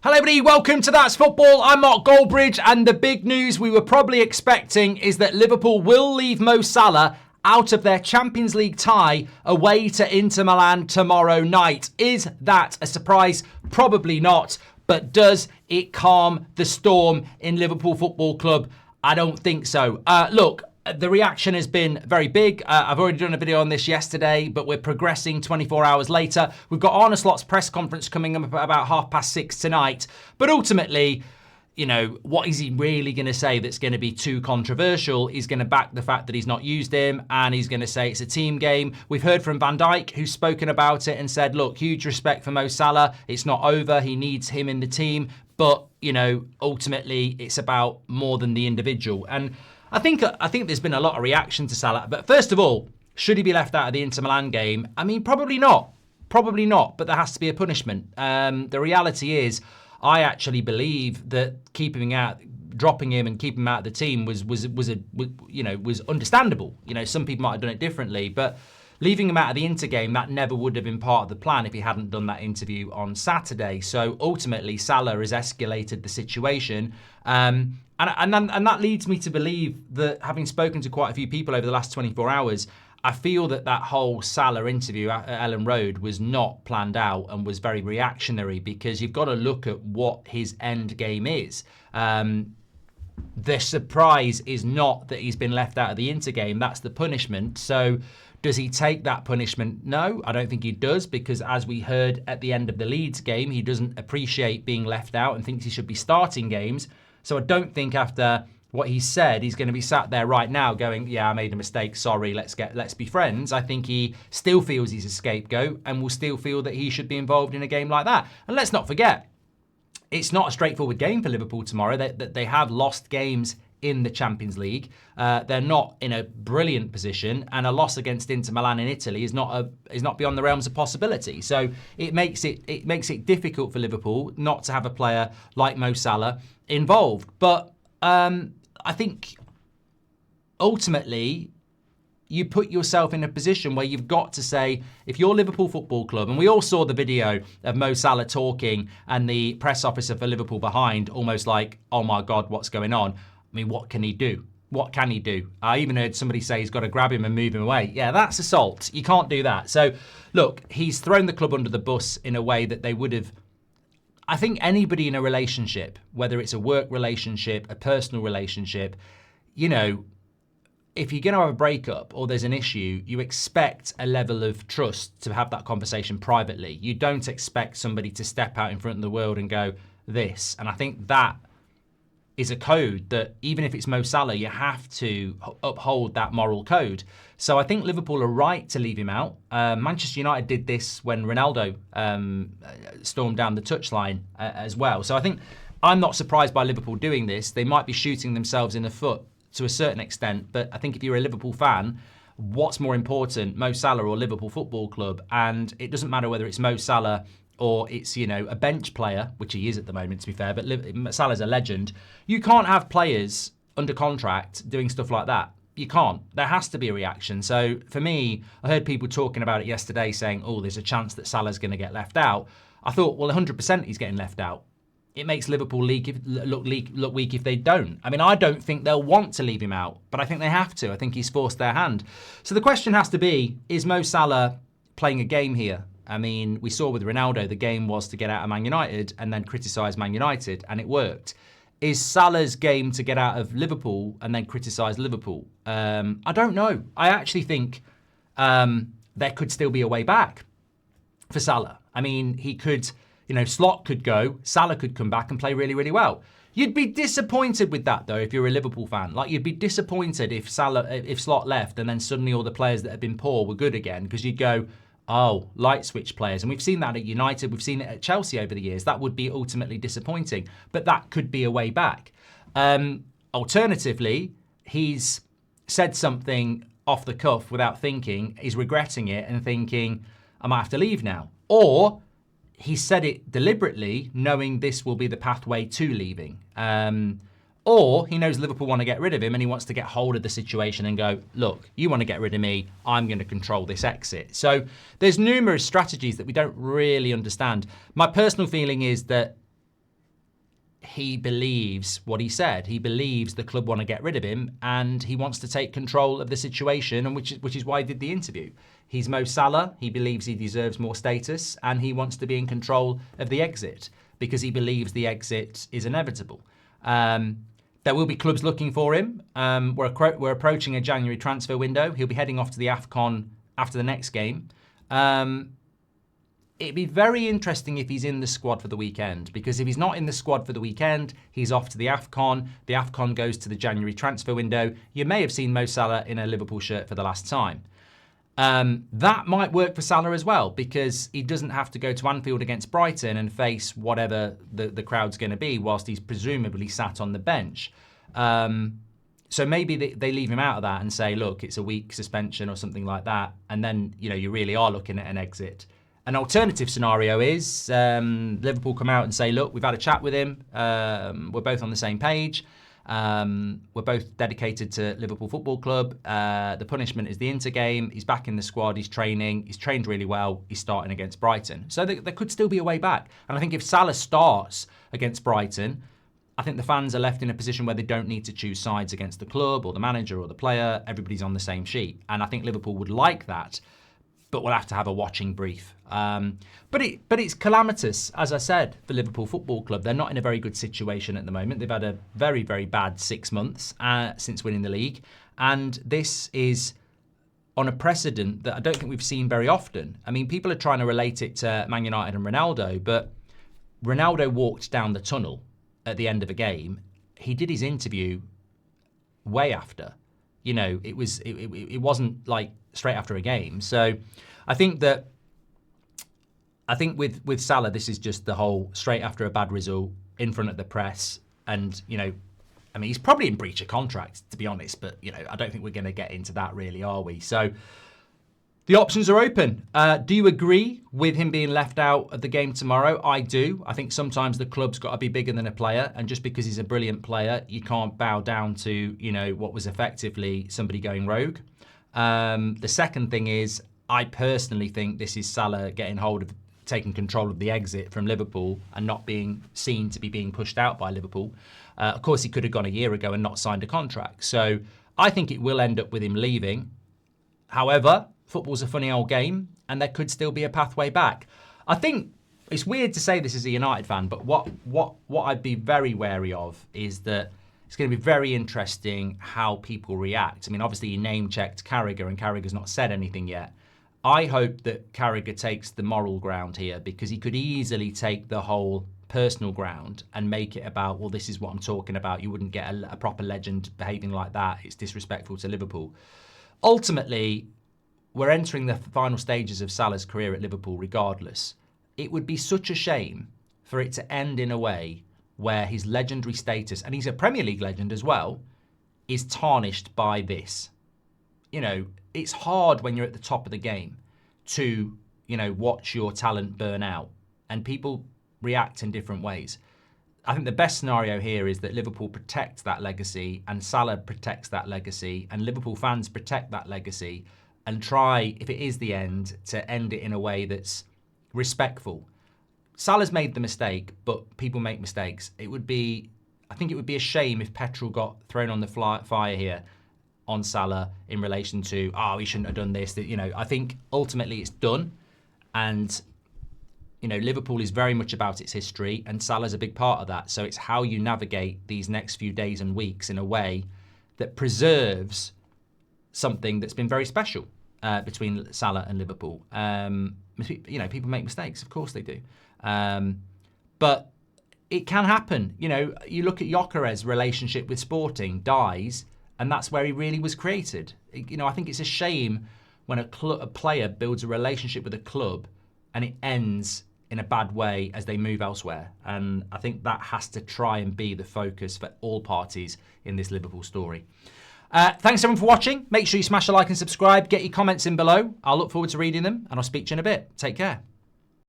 Hello everybody, welcome to That's Football. I'm Mark Goldbridge, and the big news we were probably expecting is that Liverpool will leave Mo Salah out of their Champions League tie away to Inter Milan tomorrow night. Is that a surprise? Probably not. But does it calm the storm in Liverpool Football Club? I don't think so. Look, the reaction has been very big. I've already done a video on this yesterday, but we're progressing 24 hours later. We've got Arne Slot's press conference coming up about 6:30 tonight. But ultimately, you know, what is he really going to say that's going to be too controversial? He's going to back the fact that he's not used him, and he's going to say it's a team game. We've heard from Van Dijk, who's spoken about it and said, look, huge respect for Mo Salah. It's not over. He needs him in the team. But, you know, ultimately, it's about more than the individual. And I think there's been a lot of reaction to Salah. But first of all, should he be left out of the Inter Milan game? I mean, probably not. Probably not. But there has to be a punishment. The reality is, I actually believe that dropping him and keeping him out of the team was understandable. You know, some people might have done it differently, but leaving him out of the Inter game, that never would have been part of the plan if he hadn't done that interview on Saturday. So ultimately, Salah has escalated the situation. And that leads me to believe that, having spoken to quite a few people over the last 24 hours, I feel that whole Salah interview at Ellen Road was not planned out and was very reactionary, because you've got to look at what his end game is. The surprise is not that he's been left out of the Inter game. That's the punishment. So does he take that punishment? No, I don't think he does, because as we heard at the end of the Leeds game, he doesn't appreciate being left out and thinks he should be starting games. So I don't think after what he said, he's going to be sat there right now going, yeah, I made a mistake, sorry, let's be friends. I think he still feels he's a scapegoat and will still feel that he should be involved in a game like that. And let's not forget, it's not a straightforward game for Liverpool tomorrow. They have lost games in the Champions League. They're not in a brilliant position, and a loss against Inter Milan in Italy is not beyond the realms of possibility. So it makes it difficult for Liverpool not to have a player like Mo Salah involved. But I think ultimately you put yourself in a position where you've got to say, if you're Liverpool Football Club, and we all saw the video of Mo Salah talking and the press officer for Liverpool behind, almost like, oh my God, what's going on? I mean, what can he do? What can he do? I even heard somebody say he's got to grab him and move him away. Yeah, that's assault. You can't do that. So look, he's thrown the club under the bus in a way that they would have. I think anybody in a relationship, whether it's a work relationship, a personal relationship, you know, if you're going to have a breakup or there's an issue, you expect a level of trust to have that conversation privately. You don't expect somebody to step out in front of the world and go, this. And I think that is a code that, even if it's Mo Salah, you have to uphold that moral code. So I think Liverpool are right to leave him out. Manchester United did this when Ronaldo stormed down the touchline as well. So I think I'm not surprised by Liverpool doing this. They might be shooting themselves in the foot to a certain extent, but I think if you're a Liverpool fan, what's more important, Mo Salah or Liverpool Football Club? And it doesn't matter whether it's Mo Salah or it's, you know, a bench player, which he is at the moment, to be fair, but Salah's a legend. You can't have players under contract doing stuff like that. You can't. There has to be a reaction. So for me, I heard people talking about it yesterday saying, oh, there's a chance that Salah's going to get left out. I thought, well, 100% he's getting left out. It makes Liverpool look weak if they don't. I mean, I don't think they'll want to leave him out, but I think they have to. I think he's forced their hand. So the question has to be, is Mo Salah playing a game here? I mean, we saw with Ronaldo, the game was to get out of Man United and then criticise Man United, and it worked. Is Salah's game to get out of Liverpool and then criticise Liverpool? I don't know. I actually think there could still be a way back for Salah. I mean, he could, you know, Slot could go, Salah could come back and play really, really well. You'd be disappointed with that, though, if you're a Liverpool fan. Like, you'd be disappointed if Slot left and then suddenly all the players that had been poor were good again, because you'd go, oh, light switch players. And we've seen that at United. We've seen it at Chelsea over the years. That would be ultimately disappointing. But that could be a way back. Alternatively, he's said something off the cuff without thinking. He's regretting it and thinking, I might have to leave now. Or he said it deliberately, knowing this will be the pathway to leaving. Or he knows Liverpool want to get rid of him and he wants to get hold of the situation and go, look, you want to get rid of me, I'm going to control this exit. So there's numerous strategies that we don't really understand. My personal feeling is that he believes what he said. He believes the club want to get rid of him and he wants to take control of the situation, and which is why he did the interview. He's Mo Salah. He believes he deserves more status and he wants to be in control of the exit because he believes the exit is inevitable. There will be clubs looking for him. We're approaching a January transfer window. He'll be heading off to the AFCON after the next game. It'd be very interesting if he's in the squad for the weekend, because if he's not in the squad for the weekend, he's off to the AFCON. The AFCON goes to the January transfer window. You may have seen Mo Salah in a Liverpool shirt for the last time. That might work for Salah as well, because he doesn't have to go to Anfield against Brighton and face whatever the crowd's going to be whilst he's presumably sat on the bench. So maybe they leave him out of that and say, look, it's a week suspension or something like that. And then, you really are looking at an exit. An alternative scenario is Liverpool come out and say, look, we've had a chat with him. We're both on the same page. We're both dedicated to Liverpool Football Club. The punishment is the Inter game. He's back in the squad. He's training. He's trained really well. He's starting against Brighton. So there could still be a way back. And I think if Salah starts against Brighton, I think the fans are left in a position where they don't need to choose sides against the club or the manager or the player. Everybody's on the same sheet. And I think Liverpool would like that, but we'll have to have a watching brief. But it's calamitous, as I said, for Liverpool Football Club. They're not in a very good situation at the moment. They've had a very, very bad 6 months since winning the league. And this is on a precedent that I don't think we've seen very often. I mean, people are trying to relate it to Man United and Ronaldo, but Ronaldo walked down the tunnel at the end of a game. He did his interview way after. It wasn't like straight after a game. So I think with Salah, this is just the whole straight after a bad result in front of the press. And, he's probably in breach of contract, to be honest. But, I don't think we're going to get into that really, are we? So the options are open. Do you agree with him being left out of the game tomorrow? I do. I think sometimes the club's got to be bigger than a player. And just because he's a brilliant player, you can't bow down to, what was effectively somebody going rogue. The second thing is, I personally think this is Salah getting hold of taking control of the exit from Liverpool and not being seen to be being pushed out by Liverpool. Of course, he could have gone a year ago and not signed a contract. So I think it will end up with him leaving. However, football's a funny old game and there could still be a pathway back. I think it's weird to say this as a United fan, but what I'd be very wary of is that it's going to be very interesting how people react. I mean, obviously he name-checked Carragher and Carragher's not said anything yet. I hope that Carragher takes the moral ground here, because he could easily take the whole personal ground and make it about, well, this is what I'm talking about. You wouldn't get a proper legend behaving like that. It's disrespectful to Liverpool. Ultimately, we're entering the final stages of Salah's career at Liverpool regardless. It would be such a shame for it to end in a way where his legendary status, and he's a Premier League legend as well, is tarnished by this. It's hard when you're at the top of the game to, watch your talent burn out, and people react in different ways. I think the best scenario here is that Liverpool protects that legacy and Salah protects that legacy and Liverpool fans protect that legacy and try, if it is the end, to end it in a way that's respectful. Salah's made the mistake, but people make mistakes. I think it would be a shame if petrol got thrown on the fire here on Salah in relation to, he shouldn't have done this. I think ultimately it's done. And, Liverpool is very much about its history and Salah's a big part of that. So it's how you navigate these next few days and weeks in a way that preserves something that's been very special between Salah and Liverpool. People make mistakes. Of course they do. But it can happen. You look at Gyökeres's relationship with Sporting dies, and that's where he really was created. I think it's a shame when a player builds a relationship with a club and it ends in a bad way as they move elsewhere. And I think that has to try and be the focus for all parties in this Liverpool story. Thanks everyone for watching. Make sure you smash a like and subscribe. Get your comments in below. I'll look forward to reading them and I'll speak to you in a bit. Take care.